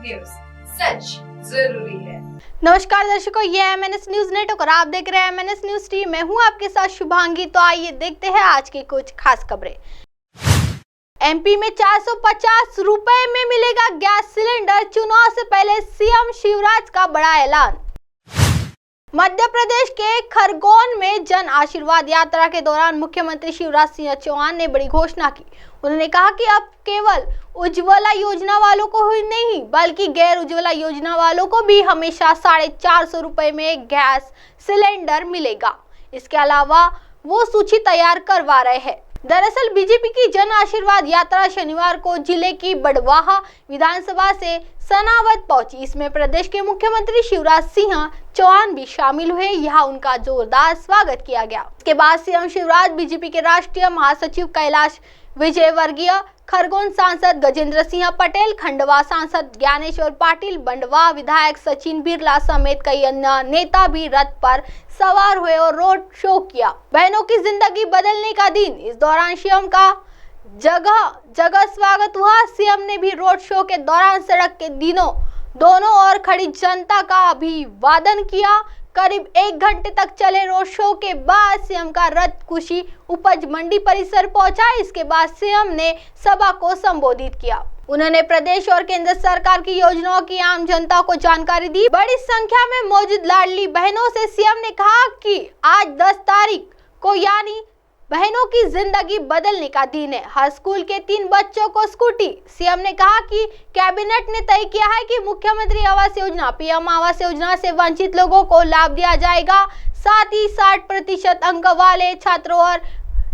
News, सच जरूरी है। नमस्कार दर्शकों, ये MNS न्यूज नेटवर्क और आप देख रहे हैं MNS न्यूज टीवी। मैं हूं आपके साथ शुभांगी। तो आइए देखते हैं आज की कुछ खास खबरें। MP में 450 रुपए में मिलेगा गैस सिलेंडर। चुनाव से पहले CM शिवराज का बड़ा ऐलान। मध्य प्रदेश के खरगोन में जन आशीर्वाद यात्रा के दौरान मुख्यमंत्री शिवराज सिंह चौहान ने बड़ी घोषणा की। उन्होंने कहा कि अब केवल उज्ज्वला योजना वालों को ही नहीं बल्कि गैर उज्ज्वला योजना वालों को भी हमेशा 450 रुपए में गैस सिलेंडर मिलेगा। इसके अलावा वो सूची तैयार करवा रहे हैं। दरअसल बीजेपी की जन आशीर्वाद यात्रा शनिवार को जिले की बड़वाहा विधानसभा से सनावद पहुंची। इसमें प्रदेश के मुख्यमंत्री शिवराज सिंह चौहान भी शामिल हुए। यहाँ उनका जोरदार स्वागत किया गया। इसके बाद CM शिवराज, बीजेपी के राष्ट्रीय महासचिव कैलाश विजयवर्गीय, खरगोन सांसद गजेंद्र सिंह पटेल, खंडवा सांसद ज्ञानेश्वर पाटिल, बंडवा विधायक सचिन बिरला समेत कई अन्य नेता भी रथ पर सवार हुए और रोड शो किया। बहनों की जिंदगी बदलने का दिन। इस दौरान CM का जगह जगह स्वागत हुआ। CM ने भी रोड शो के दौरान सड़क के दोनों ओर खड़ी जनता का अभिवादन किया। करीब 1 घंटे तक चले रोड शो के बाद CM का रथ कुशी उपज मंडी परिसर पहुंचा। इसके बाद CM ने सभा को संबोधित किया। उन्होंने प्रदेश और केंद्र सरकार की योजनाओं की आम जनता को जानकारी दी। बड़ी संख्या में मौजूद लाडली बहनों से CM ने कहा कि आज 10 तारीख को यानी बहनों की जिंदगी बदलने का दिन है। हर स्कूल के 3 बच्चों को स्कूटी। CM ने कहा कि कैबिनेट ने तय किया है कि मुख्यमंत्री आवास योजना, PM आवास योजना से वंचित लोगों को लाभ दिया जाएगा। साथ ही 60% अंक वाले छात्रों और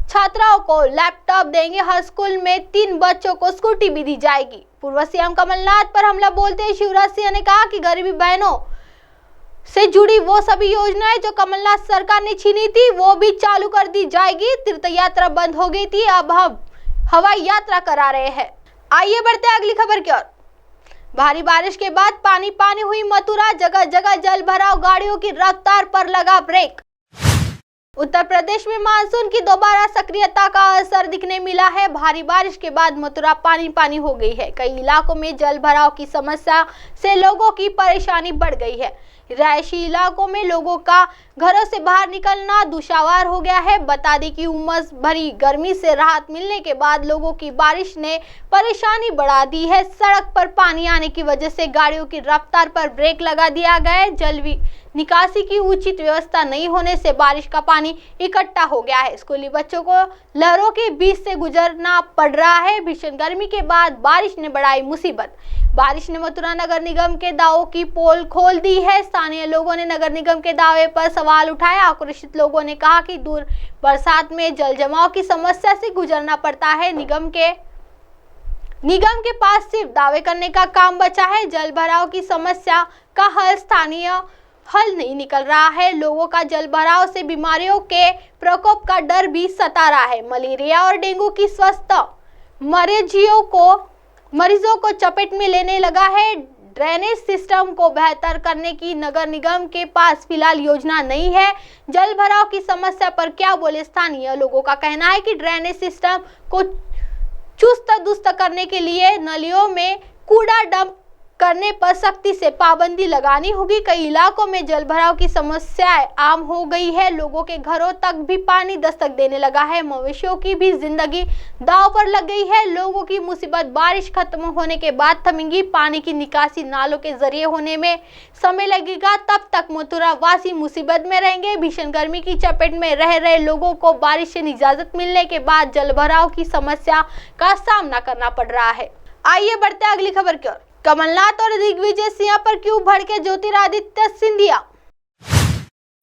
छात्राओं को लैपटॉप देंगे। हर स्कूल में 3 बच्चों को स्कूटी भी दी जाएगी। पूर्व CM कमलनाथ पर हमला बोलते हुए शिवराज सिंह ने कहा कि गरीबी बहनों से जुड़ी वो सभी योजनाएं जो कमलनाथ सरकार ने छीनी थी वो भी चालू कर दी जाएगी। तीर्थ यात्रा बंद हो गई थी, अब हम हवाई यात्रा करा रहे हैं। आइए बढ़ते हैं अगली खबर की ओर। भारी बारिश के बाद पानी पानी हुई मथुरा। जगह जगह जल भराव, गाड़ियों की रफ्तार पर लगा ब्रेक। उत्तर प्रदेश में मानसून की दोबारा सक्रियता का असर दिखने मिला है। भारी बारिश के बाद मथुरा पानी पानी हो गई है। कई इलाकों में जल भराव की समस्या से लोगों की परेशानी बढ़ गई है। रिहायशी इलाकों में लोगों का घरों से बाहर निकलना दुश्वार हो गया है। बता दें कि उमस भरी गर्मी से राहत मिलने के बाद लोगों की बारिश ने परेशानी बढ़ा दी है। सड़क पर पानी आने की वजह से गाड़ियों की रफ्तार पर ब्रेक लगा दिया गया है। जल निकासी की उचित व्यवस्था नहीं होने से बारिश का पानी इकट्ठा हो गया है। स्कूली बच्चों को लहरों के बीच से गुजरना पड़ रहा है। भीषण गर्मी के बाद बारिश ने बढ़ाई मुसीबत। बारिश ने मथुरा नगर निगम के दावों की पोल खोल दी है। स्थानीय लोगों ने नगर निगम के दावे पर सवाल उठाया। आक्रोशित लोगों ने कहा कि दूर बरसात में जल जमाव की समस्या से गुजरना पड़ता है। निगम के पास सिर्फ दावे करने का काम बचा है। जल भराव की समस्या का हल नहीं निकल रहा है। लोगों का जल भराव से बीमारियों के प्रकोप का डर भी सता रहा है। मलेरिया और डेंगू की स्वस्थ मरीजों को चपेट में लेने लगा है। ड्रेनेज सिस्टम को बेहतर करने की नगर निगम के पास फिलहाल योजना नहीं है। जल भराव की समस्या पर क्या बोले स्थानीय लोगों का कहना है कि ड्रेनेज सिस्टम को चुस्त दुरुस्त करने के लिए नालियों में कूड़ा डंप करने पर सख्ती से पाबंदी लगानी होगी। कई इलाकों में जल भराव की समस्या आम हो गई है। लोगों के घरों तक भी पानी दस्तक देने लगा है। मवेशियों की भी जिंदगी दांव पर लग गई है। लोगों की मुसीबत बारिश खत्म होने के बाद थमेगी। पानी की निकासी नालों के जरिए होने में समय लगेगा। तब तक मथुरा वासी मुसीबत में रहेंगे। भीषण गर्मी की चपेट में रह रहे लोगों को बारिश से इजाजत मिलने के बाद जल भराव की समस्या का सामना करना पड़ रहा है। आइए बढ़ते हैं अगली खबर की ओर। कमलनाथ और दिग्विजय सिंह पर क्यों भड़के ज्योतिरादित्य सिंधिया।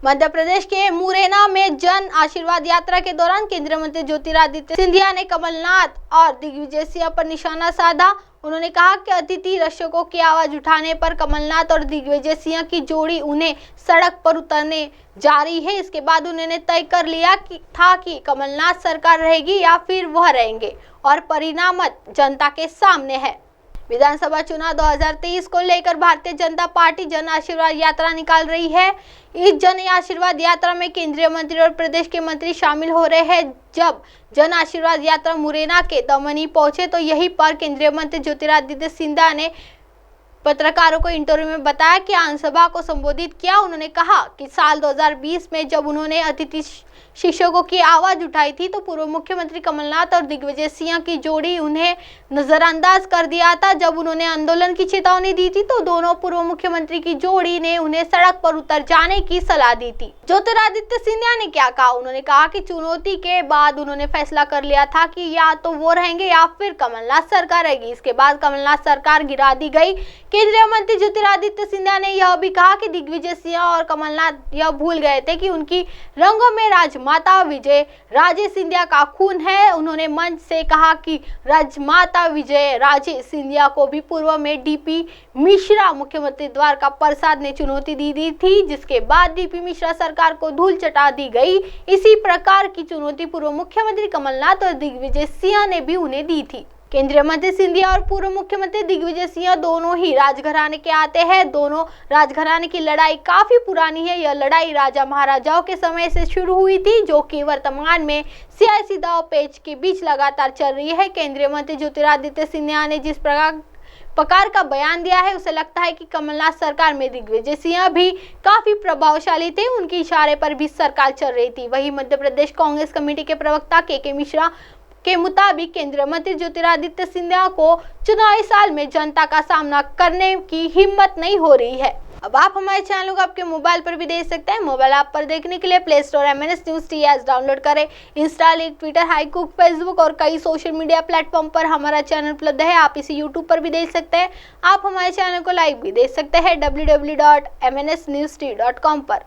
मध्य प्रदेश के मुरैना में जन आशीर्वाद यात्रा के दौरान केंद्रीय मंत्री ज्योतिरादित्य सिंधिया ने कमलनाथ और दिग्विजय सिंह पर निशाना साधा। उन्होंने कहा कि अतिथि दर्शकों की आवाज उठाने पर कमलनाथ और दिग्विजय सिंह की जोड़ी उन्हें सड़क पर उतरने जा रही है। इसके बाद उन्होंने तय कर लिया था कि कमलनाथ सरकार रहेगी या फिर वह रहेंगे और परिणाम जनता के सामने है। विधानसभा चुनाव 2023 को लेकर भारतीय जनता पार्टी जन आशीर्वाद यात्रा निकाल रही है। इस जन आशीर्वाद यात्रा में केंद्रीय मंत्री और प्रदेश के मंत्री शामिल हो रहे हैं। जब जन आशीर्वाद यात्रा मुरैना के दमनी पहुंचे तो यहीं पर केंद्रीय मंत्री ज्योतिरादित्य सिंधिया ने पत्रकारों को इंटरव्यू में बताया कि आमसभा को संबोधित किया। उन्होंने कहा कि साल 2020 में जब उन्होंने अतिथि शिक्षकों की आवाज उठाई थी तो पूर्व मुख्यमंत्री कमलनाथ और दिग्विजय सिंह की जोड़ी उन्हें नजरअंदाज कर दिया था। जब उन्होंने आंदोलन की चेतावनी दी थी तो दोनों पूर्व मुख्यमंत्री की जोड़ी ने उन्हें सड़क पर उतर जाने की सलाह दी थी। ज्योतिरादित्य सिंधिया ने क्या कहा? उन्होंने कहा कि चुनौती के बाद उन्होंने फैसला कर लिया था कि या तो वो रहेंगे या फिर कमलनाथ सरकार रहेगी। इसके बाद कमलनाथ सरकार गिरा दी गई। केंद्रीय मंत्री ज्योतिरादित्य सिंधिया ने यह भी कहा कि दिग्विजय सिंह और कमलनाथ यह भूल गए थे कि उनकी रंगों में राजमाता विजय राजे सिंधिया का खून है। उन्होंने मंच से कहा कि राजमाता विजय राजे सिंधिया को भी पूर्व में डीपी मिश्रा मुख्यमंत्री द्वारका प्रसाद ने चुनौती दी थी, जिसके बाद डीपी मिश्रा सरकार को धूल चटा दी गई। इसी प्रकार की चुनौती पूर्व मुख्यमंत्री कमलनाथ और दिग्विजय सिंह ने भी उन्हें दी थी। केंद्रीय मंत्री सिंधिया और पूर्व मुख्यमंत्री दिग्विजय सिंह दोनों ही राजघराने के आते हैं। दोनों राजघराने की लड़ाई काफी पुरानी है। यह लड़ाई राजा महाराजाओं के समय से शुरू हुई थी, जो कि वर्तमान में सियासी दांव पेच के बीच लगातार चल रही है। केंद्रीय मंत्री ज्योतिरादित्य सिंधिया ने जिस प्रकार का बयान दिया है, उसे लगता है कि कमलनाथ सरकार में दिग्विजय सिंह भी काफी प्रभावशाली थे। उनके इशारे पर भी सरकार चल रही थी। वहीं मध्य प्रदेश कांग्रेस कमेटी के प्रवक्ता के मिश्रा के मुताबिक केंद्रीय मंत्री ज्योतिरादित्य सिंधिया को चुनावी साल में जनता का सामना करने की हिम्मत नहीं हो रही है। अब आप हमारे चैनल को आपके मोबाइल पर भी देख सकते हैं। मोबाइल ऐप पर देखने के लिए play store MNS News TS download करें। इंस्टा, ट्विटर, हाईकुक, फेसबुक और कई सोशल मीडिया प्लेटफॉर्म पर हमारा चैनल उपलब्ध है। आप इसे यूट्यूब पर भी देख सकते हैं। आप हमारे चैनल को लाइव भी देख सकते हैं www.mnsnewst.com पर।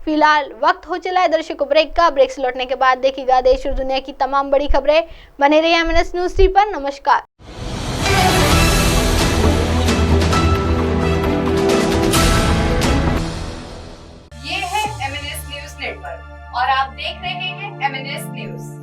फिलहाल वक्त हो चला है दर्शकों ब्रेक का। ब्रेक से लौटने के बाद देखिएगा देश और दुनिया की तमाम बड़ी खबरें। बने रहिए MNS News TV पर। नमस्कार। ये है MNS न्यूज नेटवर्क और आप देख रहे हैं MNS न्यूज।